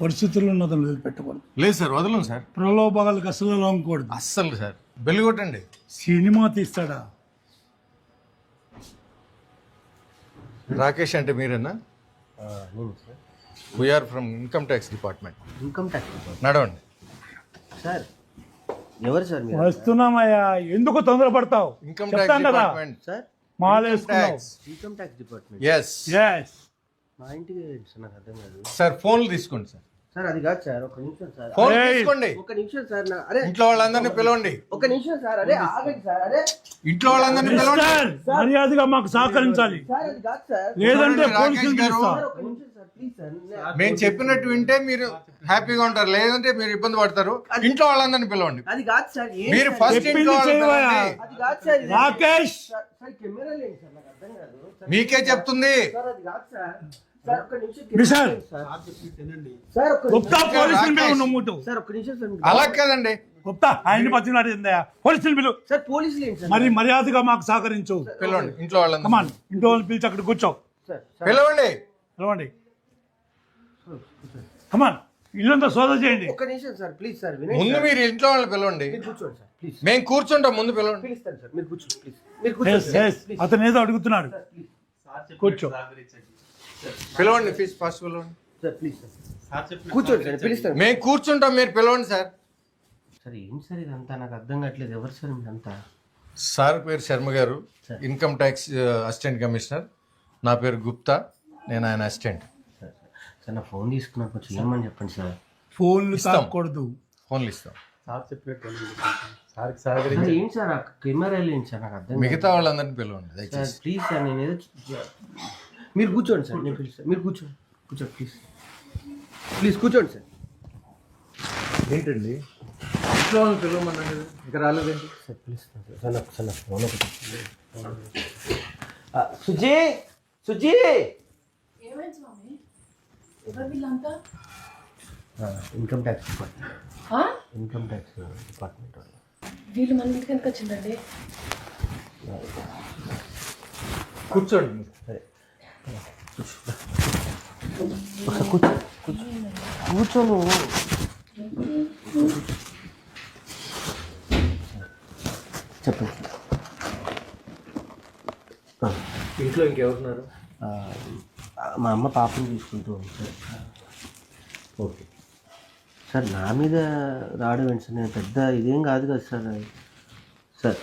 పరిస్థితుల్లో ఉన్నదని వదిలిపెట్టకూడదు. లేదు సార్, వదలం సార్. ప్రలోభాలకు అసలు లొంగకూడదు. అస్సలు సార్, బెల్లి కొట్టండి. సినిమా తీస్తాడా? రాకేష్ అంటే మీరేనా? నేను sir we are from income tax department. Income tax department. నడవండి సార్ ఎవరు సార్ మీరు? వస్తున్నామయ్యా, ఎందుకు తొందరపడతావు? ఇన్కమ్ ట్యాక్స్ చెప్తాను కదా, department. Sir మాలేసుకున్నావు. Income tax department. Yes Yes. మా ఇంటికి ఏంటి సార్, నాకు అర్థం కాదు. సార్, ఫోన్లు తీసుకోండి సార్. సార్ అది కాదు సార్, ఒక నిమిషం సార్. ఫోన్ ఏయ్. తీసుకోండి. ఒక నిమిషం సార్. అరే ఇంట్లో వాళ్ళందరినీ పిలవండి. ఒక నిమిషం సార్. అరే ఆగండి సార్. అరే ఇంట్లో వాళ్ళందరినీ పిలవండి. మిస్టర్, మర్యాదగా మాకు సహకరించాలి, సార్ అది కాదు సార్. లేదంటే చూడండి, పోలీసులు రాకేష్ గారు. పిలుస్తా. సార్ ఒక నిమిషం సార్, ప్లీజ్ సార్. మేము చెప్పినట్టు వింటే మీరు హ్యాపీగా ఉంటారు, లేదంటే మీరు ఇబ్బంది పడతారు. ఇంట్లో వాళ్ళందరినీ పిలవండి. అది కాదు సార్. ఏం మీరు సార్? ఫస్ట్ చెప్పింది ఇంట్లో వాళ్ళని చేయవయ్యా. పిలవండి. అది కాదు సార్. ఇది- రాకేష్, సార్ సార్ కెమెరా లేదు సార్, నాకు అర్థం కాదు సార్. మీకే చెప్తుంది. సార్ అది కాదు సార్. సార్ ఒక నిమిషం మిస్టర్. సార్. సార్ ఒక గుప్తా నిమిషం. పోలీసులు రాకేష్. పిలువు నువ్వు. సార్ ఒక నిమిషం సార్. అలా కాదండి. గుప్తా ఆయన్ని పచ్చినాడు, పోలీసులు పిలువు. సార్ పోలీసులు ఏంటి సార్? మరి మర్యాదగా మాకు సహకరించు. పిలవండి ఇంట్లో వాళ్ళందరినీ. కమాన్, ఇంట్లో వాళ్ళని పిలిచి అక్కడ కూర్చో. సార్ సార్ పిలవండి. పిలవండి. కమాన్, ఇల్లంతా సోదా చేయండి. ఒక నిమిషం సార్, ప్లీజ్ సార్. వినండి ముందు సార్. మీరు ఇంట్లో వాళ్ళని పిలవండి. మీరు కూర్చోండి సార్, ప్లీజ్. మేము కూర్చుంటాం, ముందు పిలవండి. పిలుస్తాను సార్, మీరు కూర్చోండి ప్లీజ్. మీరు Yes, కూర్చోండి సార్, yes. ప్లీజ్. అతను ఏదో అడుగుతున్నాడు, సార్, ప్లీజ్. కూర్చో. పిలవండి, ఫస్ట్ పిలవండి. Sir please sir. కూర్చోండి సార్, పిలుస్తాను. మేము కూర్చుంటాం, మీరు పిలవండి సార్. సార్ ఏం సార్ ఇదంతా, నాకు అర్థం కావట్లేదు. ఎవరు సార్ మీరంతా? సార్ పేరు శర్మ గారు, ఇన్కమ్ ట్యాక్స్ అసిస్టెంట్ కమిషనర్. నా పేరు గుప్తా, నేను ఆయన అసిస్టెంట్. సార్ సార్ నా ఫోన్ తీసుకున్నా, కొంచెం ఏమని చెప్పండి సార్. ఫోన్లు ఇస్తాం. తాకూడదు. ఫోన్లు ఇస్తాం. సార్ ఏంటి సార్ ఆ కెమెరా ఏంటి సార్, నాకు అర్థం కాదు. మిగతా వాళ్ళందరినీ పిలవండి సార్ దయచేసి. ప్లీజ్ సార్, నేను ఏదో మీరు కూర్చోండి సార్, నేను పిలుస్తాను. మీరు కూర్చోండి, కూర్చోండి ప్లీజ్. ప్లీజ్ కూర్చోండి సార్. ఏంటండి ఇంట్లో వాళ్ళని పిలవమన్నాను కదా, ఇంకా రాలేదేంటి? సార్ పిలుస్తాను సార్. సార్ నాకు సార్ నా ఫోన్ ఒకటి. సుజీ, సుజీ. ఏమైంది స్వామి? ఎవరు వీళ్ళంతా? Income tax department. ఆ? ఇన్కమ్ ట్యాక్స్ డిపార్ట్మెంట్ వాళ్ళు. వీళ్ళు మన ఇంటికి ఎందుకు వచ్చిందండి? కూర్చోండి. సరే కూర్చో, కూర్చో, కూర్చో నువ్వు. చెప్పండి. ఇంట్లో ఇంకెవరున్నారు? మా అమ్మ పాపని చూసుకుంటూ ఉంది సార్. ఓకే సార్, నా మీద రావడం ఏంటి సార్? నేను పెద్ద ఇదేం కాదు కదా సార్. సార్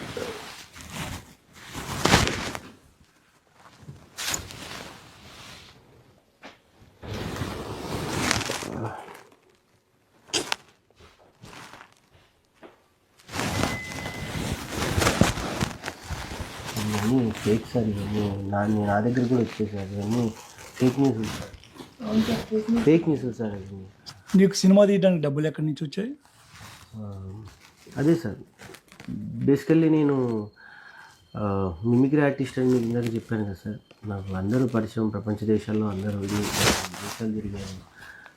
ఇవన్నీ ఫేక్ సార్. ఇవన్నీ నా దగ్గర కూడా వచ్చాయి సార్. ఇవన్నీ fake news sir. Fake news sir ఇవన్నీ. నీకు సినిమా తీయడానికి డబ్బులు ఎక్కడి నుంచి వచ్చాయి? అదే సార్, బేసికల్లీ నేను మిమిక్రీ ఆర్టిస్ట్ అని మీకు ఇందాక చెప్పాను కదా సార్. నాకు అందరూ పరిచయం, ప్రపంచ దేశాల్లో అందరూ దేశాలు తిరిగాను.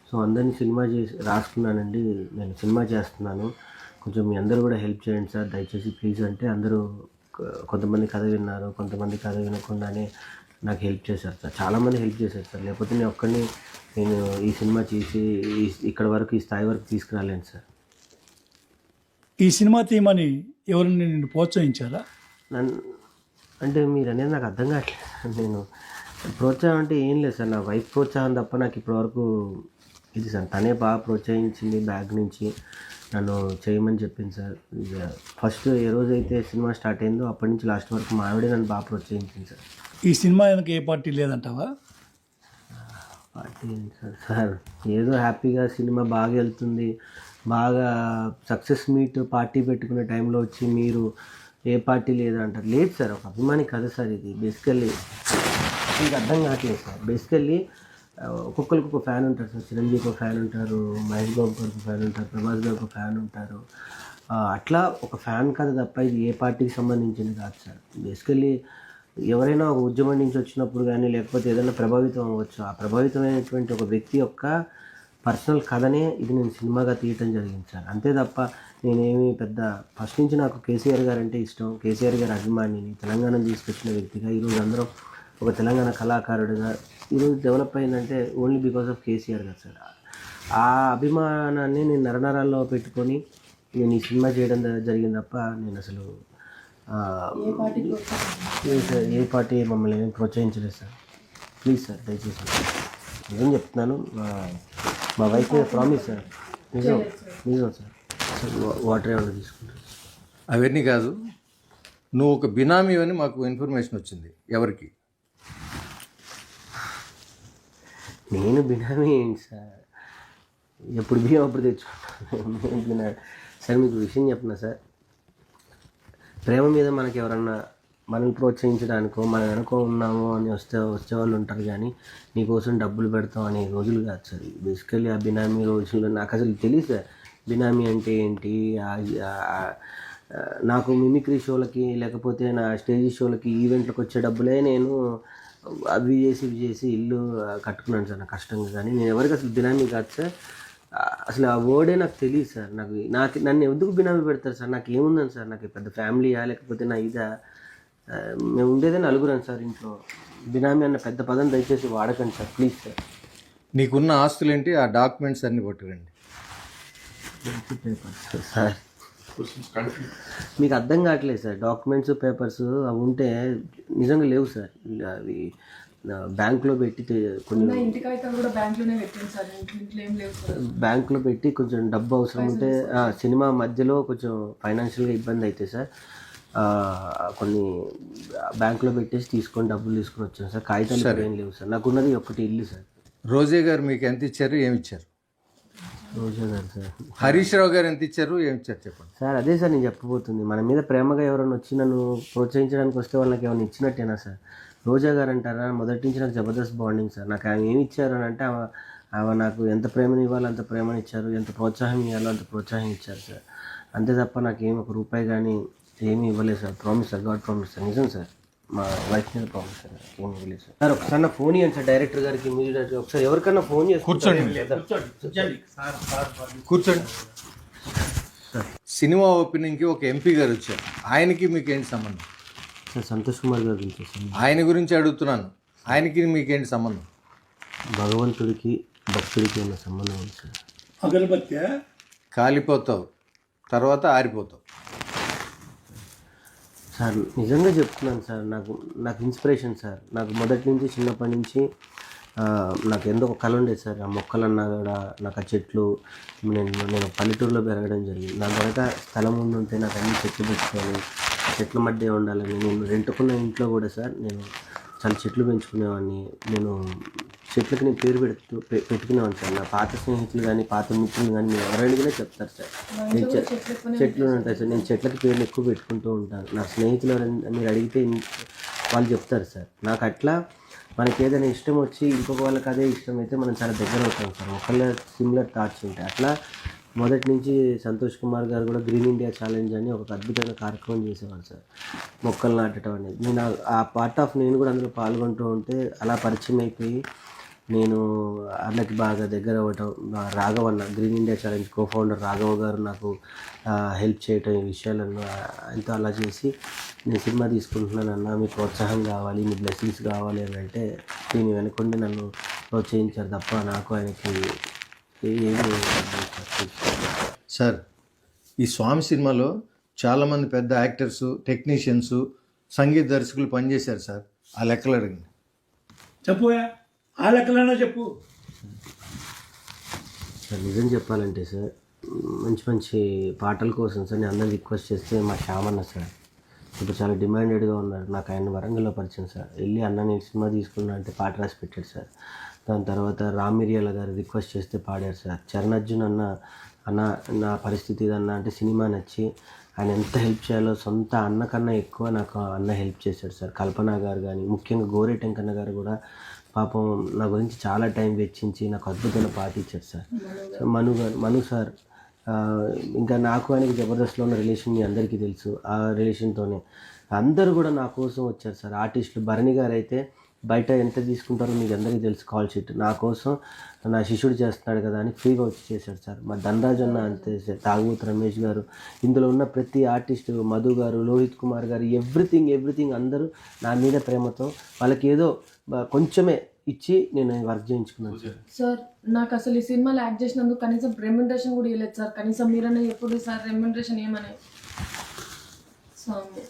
సో అందరినీ సినిమా చేసి రాసుకున్నానండి. నేను సినిమా చేస్తున్నాను, కొంచెం మీ అందరూ కూడా హెల్ప్ చేయండి సార్ దయచేసి ప్లీజ్ అంటే అందరూ కొంతమంది కథ విన్నారు, కొంతమంది కథ వినకుండానే నాకు హెల్ప్ చేశారు సార్. చాలామంది హెల్ప్ చేశారు సార్. లేకపోతే నేను ఒక్కడిని నేను ఈ సినిమా చేసి ఇక్కడ వరకు, ఈ స్థాయి వరకు తీసుకురాలేను సార్. ఈ సినిమా తీయమని ఎవరిని నిన్ను ప్రోత్సహించారా? అంటే మీరు అనేది నాకు అర్థం కావట్లేదు. నేను ప్రోత్సాహం అంటే ఏం లేదు సార్, నా వైఫ్ ప్రోత్సాహం తప్ప నాకు ఇప్పటివరకు ఇది సార్. తనే బాగా ప్రోత్సహించింది, బ్యాగ్ నుంచి నన్ను చేయమని చెప్పింది సార్. ఇక ఫస్ట్ ఏ రోజైతే సినిమా స్టార్ట్ అయిందో అప్పటి నుంచి లాస్ట్ వరకు మా ఆవిడే నన్ను బాగా ప్రోత్సహించింది సార్. ఈ సినిమా వెనక ఏ పార్టీ లేదంటావా? పార్టీ ఏంటి సార్? సార్ ఏదో హ్యాపీగా సినిమా బాగా వెళ్తుంది, బాగా సక్సెస్ మీట్ పార్టీ పెట్టుకునే టైంలో వచ్చి మీరు ఏ పార్టీ లేదా అంటారు. లేదు సార్, ఒక అభిమాని కథ సార్ ఇది. బేసికల్లీ మీకు అర్థం కావట్లేదు సార్. బేసికల్లీ ఒక్కొక్కరికి ఒక ఫ్యాన్ ఉంటారు సార్. చిరంజీవికి ఒక ఫ్యాన్ ఉంటారు, మహేష్ బాబు గారికి ఒక ఫ్యాన్ ఉంటారు, ప్రభాస్ గారికి ఒక ఫ్యాన్ ఉంటారు. అట్లా ఒక ఫ్యాన్ కథ తప్ప ఇది ఏ పార్టీకి సంబంధించింది కాదు సార్. బేసికల్లీ ఎవరైనా ఒక ఉద్యమం నుంచి వచ్చినప్పుడు కానీ, లేకపోతే ఏదైనా ప్రభావితం అవ్వచ్చు. ఆ ప్రభావితమైనటువంటి ఒక వ్యక్తి యొక్క పర్సనల్ కథనే ఇది నేను సినిమాగా తీయటం జరిగింది సార్. అంతే తప్ప నేనేమి పెద్ద ఫస్ట్ నుంచి నాకు కేసీఆర్ గారు అంటే ఇష్టం, కేసీఆర్ గారి అభిమానిని, తెలంగాణ తీసుకొచ్చిన వ్యక్తిగా ఈరోజు అందరం ఒక తెలంగాణ కళాకారుడిగా ఈరోజు డెవలప్ అయిందంటే ఓన్లీ బికాస్ ఆఫ్ కేసీఆర్ గారు సార్. ఆ అభిమానాన్ని నేను నరనరాల్లో పెట్టుకొని నేను ఈ సినిమా చేయడం జరిగింది తప్ప నేను అసలు ఏ పార్టీకి లేదు సార్, ఏ పార్టీ మమ్మల్ని ఏమీ ప్రోత్సహించలేదు సార్. ప్లీజ్ సార్ దయచేసి నిజం చెప్తున్నాను. మా వైఫ్ మీద ప్రామిస్ సార్, నిజం నిజం సార్. వాటర్ ఏమైనా తీసుకుంటారు? అవన్నీ కాదు, నువ్వు ఒక బినామీ అని మాకు ఇన్ఫర్మేషన్ వచ్చింది. ఎవరికి? నేను బినామీ ఏంటి సార్, ఎప్పుడు బియ్యం అప్పుడు తెచ్చుకుంటాను. నేను బినా సార్ మీకు విషయం చెప్పిన సార్, ప్రేమ మీద మనకి ఎవరన్నా మనల్ని ప్రోత్సహించడానికో మన వెనుక ఉన్నాము అని వచ్చేవాళ్ళు ఉంటారు, కానీ నీకోసం డబ్బులు పెడతాం అనే రోజులు కాదు సార్. బేసికలీ ఆ బినామీ రోజుల్లో నాకు అసలు తెలియదు సార్ బినామీ అంటే ఏంటి. నాకు మిమిక్రీ షోలకి లేకపోతే నా స్టేజ్ షోలకి ఈవెంట్లకు వచ్చే డబ్బులే నేను అవి చేసి ఇల్లు కట్టుకున్నాను సార్ నా కష్టంగా. కానీ నేను ఎవరికి అసలు బినామీ కాదు సార్. అసలు ఆ వర్డే నాకు తెలియదు సార్. నాకు నన్ను ఎందుకు బినామీ పెడతారు సార్? నాకు ఏముందని సార్, నాకు పెద్ద ఫ్యామిలీయా లేకపోతే నా ఇదా? మేము ఉండేదే నలుగురం సార్ ఇంట్లో. బినామీ అన్న పెద్ద పదం దయచేసి వాడకండి సార్, ప్లీజ్ సార్. నీకున్న ఆస్తులేంటి? ఆ డాక్యుమెంట్స్ అన్నీ పట్టురండి. సార్ మీకు అర్థం కావట్లేదు సార్, డాక్యుమెంట్స్ పేపర్స్ అవి ఉంటే నిజంగా లేవు సార్. అవి బ్యాంక్లో పెట్టి కొన్ని ఇంటికైతే కూడా బ్యాంక్లోనే పెట్టింది సార్, ఇంట్లో ఏం లేవు సార్. బ్యాంక్లో పెట్టి కొంచెం డబ్బు అవసరం ఉంటే సినిమా మధ్యలో కొంచెం ఫైనాన్షియల్గా ఇబ్బంది అయితే సార్ కొన్ని బ్యాంక్లో పెట్టేసి డబ్బులు తీసుకొని వచ్చాను సార్. కాగితాలు ఏం లేవు సార్. నాకున్నది ఒకటి ఇల్లు సార్. రోజే గారు మీకు ఎంత ఇచ్చారు, ఏమి ఇచ్చారు? రోజా గారు సార్, హరీష్ రావు గారు ఎంత ఇచ్చారు, ఏమి ఇచ్చారు చెప్పండి సార్. అదే సార్ నేను చెప్పబోతుంది. మన మీద ప్రేమగా ఎవరైనా వచ్చి నన్ను ప్రోత్సహించడానికి వస్తే వాళ్ళకి ఏమైనా ఇచ్చినట్టేనా సార్? రోజా గారు అంటారా, మొదటి నుంచి నాకు జబర్దస్త్ బాండింగ్ సార్. నాకు ఆమె ఏమి ఇచ్చారు అని అంటే ఆమె నాకు ఎంత ప్రేమని ఇవ్వాలో అంత ప్రేమని ఇచ్చారు, ఎంత ప్రోత్సాహం ఇవ్వాలో అంత ప్రోత్సాహం ఇచ్చారు సార్. అంతే తప్ప నాకు ఏమి ఒక రూపాయి కానీ ఏమీ ఇవ్వలేదు sir. Promise sir, God promise sir, నిజం సార్. మా వైఫ్ మీద ప్రామిస్ సార్, ఏమి ఇవ్వలేదు సార్. సార్ ఒకసారి నా ఫోన్ ఇవ్వండి సార్ డైరెక్టర్ గారికి, మ్యూజిక్ ఒకసారి ఎవరికన్నా ఫోన్ చేసి కూర్చోండి. సినిమా ఓపెనింగ్కి ఒక ఎంపీ గారు వచ్చారు, ఆయనకి మీకేంటి సంబంధం? సార్ సంతోష్ కుమార్ గారు గురించి సార్. ఆయన గురించి అడుగుతున్నాను, ఆయనకి మీకేంటి సంబంధం? భగవంతుడికి భక్తుడికి ఉన్న సంబంధం ఉంది సార్. అగరబత్తి కాలిపోతావు, తర్వాత ఆరిపోతావు. సార్ నిజంగా చెప్తున్నాను సార్, నాకు ఇన్స్పిరేషన్ సార్. నాకు మొదటి నుంచి చిన్నప్పటి నుంచి నాకు ఎందుకు కళ ఉండేది సార్. ఆ మొక్కలన్నా కూడా నాకు ఆ చెట్లు, నేను పల్లెటూరులో పెరగడం జరిగింది. నా వెనక స్థలం ఉంటే నాకు అన్ని చెట్లు పెట్టుకొని చెట్ల మధ్య ఉండాలని నేను రెంటుకున్న ఇంట్లో కూడా సార్ నేను చాలా చెట్లు పెంచుకునేవాడిని. నేను చెట్లకి నేను పేరు పెట్టుకునేవాడిని సార్. నా పాత స్నేహితులు కానీ పాత మిత్రులు కానీ మీరు ఎవరైనా చెప్తారు సార్, నేను చెట్లు ఉంటాయి సార్. నేను చెట్లకి పేర్లు ఎక్కువ పెట్టుకుంటూ ఉంటాను. నా స్నేహితులు మీరు అడిగితే వాళ్ళు చెప్తారు సార్. నాకు అట్లా మనకి ఏదైనా ఇష్టం వచ్చి ఇంకొక వాళ్ళకి అదే ఇష్టం అయితే మనం చాలా దగ్గర అవుతాం సార్. ఒకళ్ళ సిమిలర్ థాట్స్ ఉంటాయి. అట్లా మొదటి నుంచి సంతోష్ కుమార్ గారు కూడా గ్రీన్ ఇండియా ఛాలెంజ్ అని ఒక అద్భుతమైన కార్యక్రమం చేసేవాళ్ళు సార్, మొక్కలు నాటడం అనేది. నేను ఆ పార్ట్ ఆఫ్ నేను కూడా అందులో పాల్గొంటూ ఉంటే అలా పరిచయం అయిపోయి నేను అన్నకి బాగా దగ్గర అవ్వటం. రాఘవన్న green India challenge cofounder Raghava గారు నాకు హెల్ప్ చేయటం ఈ విషయాలను ఆయనతో అలా చేసి నేను సినిమా తీసుకుంటున్నానన్నా, మీ ప్రోత్సాహం కావాలి, మీ బ్లెస్సింగ్స్ కావాలి అని అంటే దీని వెనుకుండి నన్ను ప్రోత్సహించారు తప్ప నాకు ఆయనకి ఏమి. సార్ ఈ స్వామి సినిమాలో చాలామంది పెద్ద యాక్టర్స్, టెక్నీషియన్స్, సంగీత దర్శకులు పనిచేశారు సార్. ఆ లెక్కలు అడిగింది చెప్పుయా, ఆ లెక్కలన్నా చెప్పు. సార్ నిజం చెప్పాలంటే సార్ మంచి మంచి పాటల కోసం సార్ నేను అందరూ రిక్వెస్ట్ చేస్తే మా శ్యామన్న సార్ ఇప్పుడు చాలా డిమాండెడ్గా ఉన్నారు. నాకు ఆయన వరంగల్లో పరిచయం సార్. వెళ్ళి అన్న నేను సినిమా తీసుకున్నా అంటే పాట రాసి పెట్టాడు సార్. దాని తర్వాత రామిరియాల గారు రిక్వెస్ట్ చేస్తే పాడారు సార్. చరణ్ అర్జున్ అన్న నా పరిస్థితి ఇదన్నా అంటే సినిమా నచ్చి ఆయన ఎంత హెల్ప్ చేయాలో సొంత అన్న కన్నా ఎక్కువ నాకు అన్న హెల్ప్ చేశాడు సార్. కల్పన గారు కానీ ముఖ్యంగా గోరెటెంకన్న గారు కూడా పాపం నా గురించి చాలా టైం వెచ్చించి నాకు అద్భుతమైన పాట ఇచ్చారు సార్. మను సార్ ఇంకా నాకు ఆయనకి జబర్దస్త్లో ఉన్న రిలేషన్ మీ అందరికీ తెలుసు. ఆ రిలేషన్తోనే అందరూ కూడా నా కోసం వచ్చారు సార్. ఆర్టిస్టులు భరణి గారు అయితే బయట ఎంత తీసుకుంటారో మీకు అందరికీ తెలుసు, కాల్ షీట్ నా కోసం నా శిష్యుడు చేస్తున్నాడు కదా అని ఫ్రీగా వచ్చి చేశాడు సార్. మా ధనరాజ్ అన్న అంతే, తాగుబోతు రమేష్ గారు, ఇందులో ఉన్న ప్రతి ఆర్టిస్టు, మధు గారు, లోహిత్ కుమార్ గారు, ఎవ్రీథింగ్ అందరూ నా మీద ప్రేమతో వాళ్ళకి ఏదో కొంచెమే ఇచ్చి నేను వర్క్ చేయించుకున్నాను సార్. సార్ నాకు అసలు ఈ సినిమాలో యాక్ట్ చేసినందుకు కనీసం రెమ్యునరేషన్ కూడా ఇవ్వలేదు సార్. కనీసం మీరనే ఎప్పుడు సార్ రెమ్యునరేషన్ ఏమని స్వామి.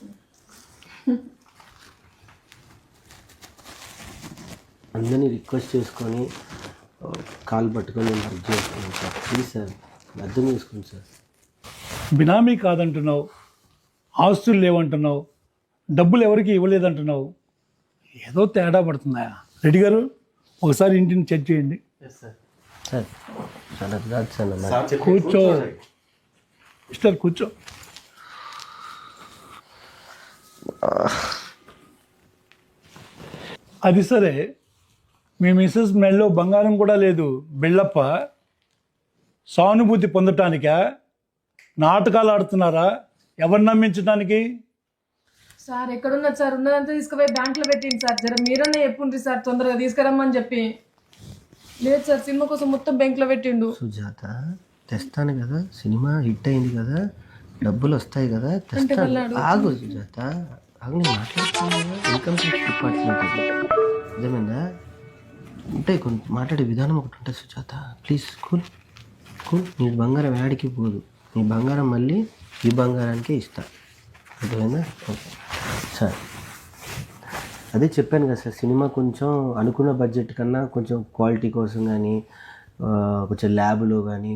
అందరినీ రిక్వెస్ట్ చేసుకొని కాలు పట్టుకొని నేను వర్క్ చేసుకున్నాను సార్. ప్లీజ్ సార్ అర్థం చేసుకోండి సార్. బినామీ కాదంటున్నావు, ఆస్తులు లేవంటున్నావు, డబ్బులు ఎవరికి ఇవ్వలేదంటున్నావు. ఏదో తేడా పడుతుందా? రెడ్డి గారు ఒకసారి ఇంటిని చెక్ చేయండి. సార్ సార్ అది కాదు సార్ నా కూర్చో మిస్టర్, కూర్చో. అది సరే, మీ మిస్సెస్ మెడలో బంగారం కూడా లేదు, బెళ్ళప్ప. సానుభూతి పొందటానికా? నాటకాలు ఆడుతున్నారా? ఎవరు నమ్మించడానికి? సార్ ఎక్కడున్నది సార్? ఉన్నదంతా తీసుకుపోయి బ్యాంక్లో పెట్టింది సార్. జర మీరన్నా చెప్పుండ్రి సార్, తొందరగా తీసుకురమ్మని చెప్పి. లేదు సార్, సినిమా కోసం మొత్తం బ్యాంక్లో పెట్టిండు. సుజాత తెస్తాను కదా, సినిమా హిట్ అయింది కదా, డబ్బులు వస్తాయి కదా, తెస్తాను. ఆగు సుజాత, ఆగు, నేను మాట్లాడుతున్నాను కదా. ఇన్కమ్ ట్యాక్స్ డిపార్ట్మెంట్ నిజమేందా ఉంటాయి కొన్ని మాట్లాడే విధానం ఒకటి ఉంటుంది సుజాత. Please cool cool. నీ బంగారం యాడికి పోదు, నీ బంగారం మళ్ళీ ఈ బంగారానికే ఇస్తా, అర్థమైందా? ఓకే సార్, అదే చెప్పాను కదా సార్, సినిమా కొంచెం అనుకున్న బడ్జెట్ కన్నా కొంచెం క్వాలిటీ కోసం కానీ కొంచెం ల్యాబ్లో కానీ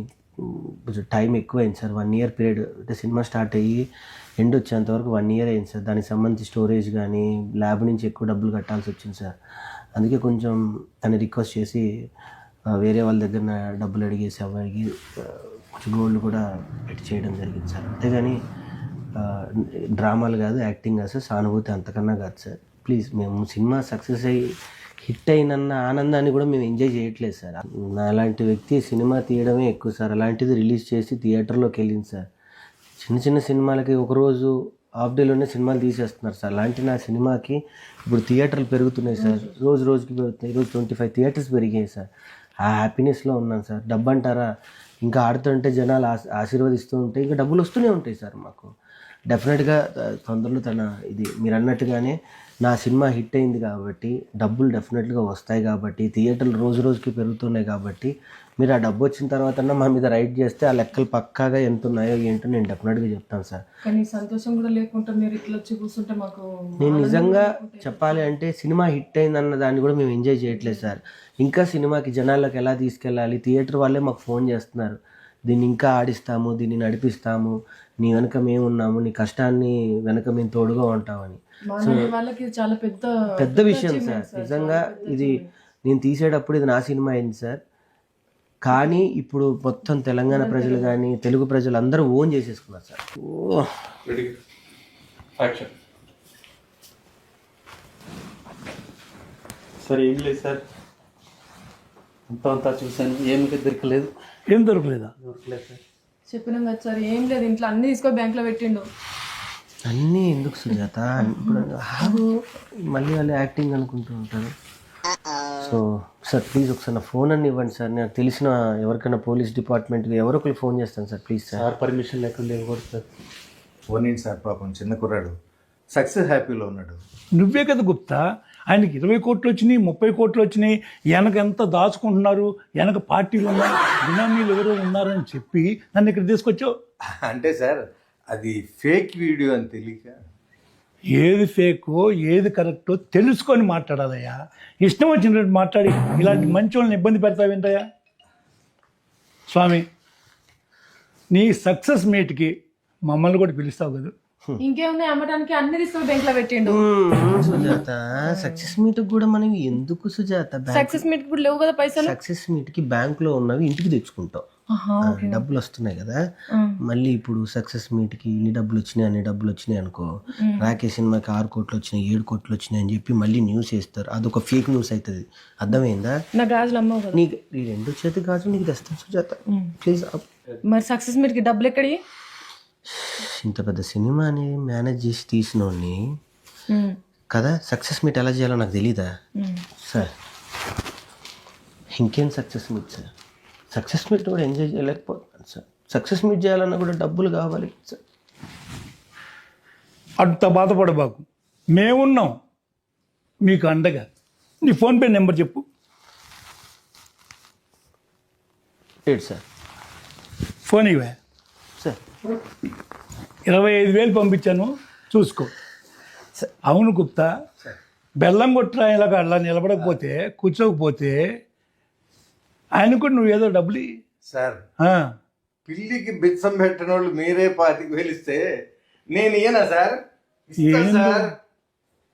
కొంచెం టైం ఎక్కువైంది సార్. 1 year పీరియడ్, అంటే సినిమా స్టార్ట్ అయ్యి ఎండ్ వచ్చేంతవరకు 1 year అయింది సార్. దానికి సంబంధించి స్టోరేజ్ కానీ ల్యాబ్ నుంచి ఎక్కువ డబ్బులు కట్టాల్సి వచ్చింది సార్. అందుకే కొంచెం తను రిక్వెస్ట్ చేసి వేరే వాళ్ళ దగ్గర డబ్బులు అడిగేసి అడిగి కొంచెం గోల్డ్ కూడా పెట్టి చేయడం జరిగింది సార్. అంతేగాని డ్రామాలు కాదు, యాక్టింగ్ కాదు సార్, సానుభూతి అంతకన్నా కాదు సార్. ప్లీజ్, మేము సినిమా సక్సెస్ అయ్యి హిట్ అయినన్న ఆనందాన్ని కూడా మేము ఎంజాయ్ చేయట్లేదు సార్. నా అలాంటి వ్యక్తి సినిమా తీయడమే ఎక్కువ సార్. అలాంటిది రిలీజ్ చేసి థియేటర్లోకి వెళ్ళింది సార్. చిన్న చిన్న సినిమాలకి ఒకరోజు హాఫ్ డేలోనే సినిమాలు తీసేస్తున్నారు సార్. అలాంటి నా సినిమాకి ఇప్పుడు థియేటర్లు పెరుగుతున్నాయి సార్, రోజు రోజుకి పెరుగుతున్నాయి. ఈరోజు 25 థియేటర్స్ పెరిగాయి సార్. ఆ హ్యాపీనెస్లో ఉన్నాను సార్. డబ్బు అంటారా, ఇంకా ఆడుతుంటే జనాలు ఆశీర్వదిస్తూ ఉంటే ఇంకా డబ్బులు వస్తూనే ఉంటాయి సార్ మాకు. డెఫినెట్గా తొందరలో ఇది మీరు అన్నట్టుగానే నా సినిమా హిట్ అయింది కాబట్టి డబ్బులు డెఫినెట్గా వస్తాయి కాబట్టి, థియేటర్లు రోజు రోజుకి పెరుగుతున్నాయి కాబట్టి, మీరు ఆ డబ్బు వచ్చిన తర్వాత మా మీద రైడ్ చేస్తే ఆ లెక్కలు పక్కాగా ఎంత ఉన్నాయో ఏంటో నేను డెఫినెట్గా చెప్తాను సార్. కానీ సంతోషం కూడా లేకుండా మీరు ఇట్లా వచ్చి కూర్చుంటే మాకు, నేను నిజంగా చెప్పాలి అంటే సినిమా హిట్ అయిందన్న దాన్ని కూడా మేము ఎంజాయ్ చేయట్లేదు సార్. ఇంకా సినిమాకి జనాల్లోకి ఎలా తీసుకెళ్ళాలి, థియేటర్ వాళ్ళే మాకు ఫోన్ చేస్తున్నారు, దీన్ని ఇంకా ఆడిస్తాము, దీన్ని నడిపిస్తాము, నీ వెనక మేము ఉన్నాము, నీ కష్టాన్ని వెనక మేము తోడుగా ఉంటామని. వాళ్ళకి చాలా పెద్ద విషయం సార్. నిజంగా ఇది నేను తీసేటప్పుడు ఇది నా సినిమా అయింది సార్. కానీ ఇప్పుడు మొత్తం తెలంగాణ ప్రజలు కానీ తెలుగు ప్రజలు అందరూ ఓన్ చేసేసుకున్నారు సార్. సార్ ఏం లేదు సార్, అంతా చూశాను, ఏమి దొరకలేదు. ఏం దొరకలేదా? దొరకలేదు సార్. చెప్పినాం కదా సార్, ఏం లేదు, ఇంట్లో అన్ని తీసుకొని బ్యాంక్లో పెట్టిండు. అన్నీ ఎందుకు సుజాత, ఇప్పుడు మళ్ళీ వాళ్ళు యాక్టింగ్ అనుకుంటూ ఉంటారు. సో సార్ ప్లీజ్ ఒకసారి నా ఫోన్ అన్ని ఇవ్వండి సార్. నాకు తెలిసిన ఎవరికైనా పోలీస్ డిపార్ట్మెంట్కి ఎవరో ఒకరు ఫోన్ చేస్తాను sir. Please sir. Sir permission లేకుండా ఇవ్వకూడదు సార్. ఫోన్ ఏంటి సార్, పాపం చిన్న కుర్రాడు సక్సెస్ హ్యాపీలో ఉన్నాడు. నువ్వే కదా గుప్తా, ఆయనకి 20 కోట్లు వచ్చినాయి, 30 కోట్లు వచ్చినాయి, వెనక ఎంత దాచుకుంటున్నారు, వెనక పార్టీలు ఉన్నాయి, బినామీలు ఎవరో ఉన్నారని చెప్పి నన్ను ఇక్కడ తీసుకొచ్చావు. అంటే సార్ అది ఫేక్ వీడియో అని తెలియక. ఏది ఫేకో ఏది కరెక్టో తెలుసుకొని మాట్లాడాలయ్యా. ఇష్టం వచ్చినట్టు మాట్లాడి ఇలాంటి మంచి వాళ్ళని ఇబ్బంది పెడతావేంటయ్యా? స్వామి, నీ సక్సెస్ మీట్కి మమ్మల్ని కూడా పిలుస్తావు కదా. ఇంకేమున్నాయి అమ్మటానికి, అన్ని తీసుకొని బ్యాంక్లో పెట్టిండు. సుజాత సక్సెస్ మీట్ కూడా మనం ఎందుకు సుజాత, సక్సెస్ మీట్ కూడా లేవు కదా పైసలు. సక్సెస్ మీట్ కి బ్యాంక్ లో ఉన్నవి ఇంటికి తెచ్చుకుంటాం, డబ్బులు వస్తున్నాయి కదా. మళ్ళీ ఇప్పుడు సక్సెస్ మీట్ కి ఇన్ని డబ్బులు వచ్చినాయి అన్ని డబ్బులు వచ్చినాయి అనుకో, రాకేష్ సినిమాకి 6 కోట్లు వచ్చినాయి 7 కోట్లు వచ్చినాయి అని చెప్పి మళ్ళీ న్యూస్ వేస్తారు. అదొక ఫేక్ న్యూస్ అవుతుంది, అర్థమైందా? నా గాజులు అమ్మవు కదా. నీకు ఈ 2 చేతి గాజులు నీకు తెస్తాను సుజాత ప్లీజ్. మరి సక్సెస్ మీట్ కి డబ్బులు ఎక్కడి? ఇంత పెద్ద సినిమాని మేనేజ్ చేసి తీసినోడిని కదా, సక్సెస్ మీట్ ఎలా చేయాలో నాకు తెలీదా సార్? ఇంకేం success meet sir, success meet కూడా ఎంజాయ్ చేయలేకపోతున్నాను సార్. సక్సెస్ మీట్ చేయాలన్నా కూడా డబ్బులు కావాలి సార్. అంత బాధపడబాకు, మేమున్నాం మీకు అండగా. నీ ఫోన్పే నెంబర్ చెప్పు. ఏంటి సార్? ఫోన్ ఇవే సార్ 25,000 పంపించాను, చూసుకో. అవును గుప్తా, బెల్లం కొట్టిన ఇలాగ అలా నిలబడకపోతే కూర్చోకపోతే ఆయన కూడా నువ్వు ఏదో డబ్బులు ఇయ్యి. సార్ ఆ, పిల్లికి బిచ్చం పెట్టిన వాళ్ళు మీరే 25,000 ఇస్తే నేను ఇయ్యనా సార్? ఇస్తా ఏందో సార్.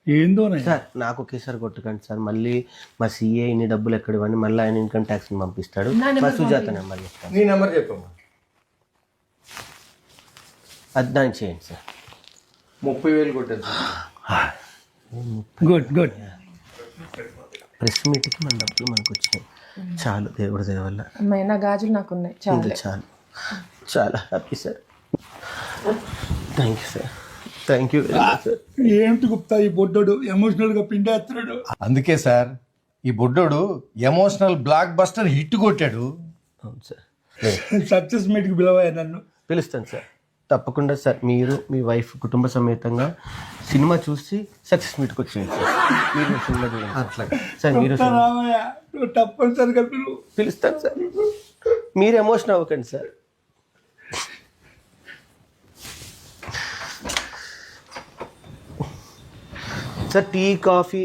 ఏందోనే సార్ నాకు ఒకేసారి కొట్టకండి సార్. మళ్ళీ మా సీఏ ఇన్ని డబ్బులు ఎక్కడ ఇవ్వండి, మళ్ళీ ఆయన ఇన్కమ్ ట్యాక్స్ని పంపిస్తాడు. మా సుజాత నెంబర్ చెప్తాను, నీ నెంబర్ చెప్పమ్మా. అది దానికి చేయండి సార్. 30,000 కొట్టాను సార్. Good good. ప్రెస్ మీట్కి మన డబ్బులు మనకు వచ్చినాయి, చాలు దేవుడి దయ వల్ల. అమ్మాయి నా గాజులు నాకు ఉన్నాయి చాలా. ఇంకా చాలు, చాలా happy sir. Thank you sir, thank you very much sir. ఏంటి గుప్తా ఈ బొడ్డోడు ఎమోషనల్గా పిండేస్తున్నాడు. అందుకే సార్ ఈ బుడ్డోడు ఎమోషనల్ బ్లాక్ బస్టర్ హిట్ కొట్టాడు. అవును సార్, సక్సెస్ మీట్కి పిలవా నన్ను. పిలుస్తాను సార్, తప్పకుండా సార్. మీరు మీ వైఫ్ కుటుంబ సమేతంగా సినిమా చూసి సక్సెస్ మీట్కి వచ్చేయండి సార్. మీరు సినిమా చూడండి అట్లా సార్. మీరు గుప్తా రామయ్య, నువ్వు తప్పనిసరిగా పిలువు. పిలుస్తాను సార్, మీరు ఎమోషన్ అవ్వకండి సార్. Sir tea coffee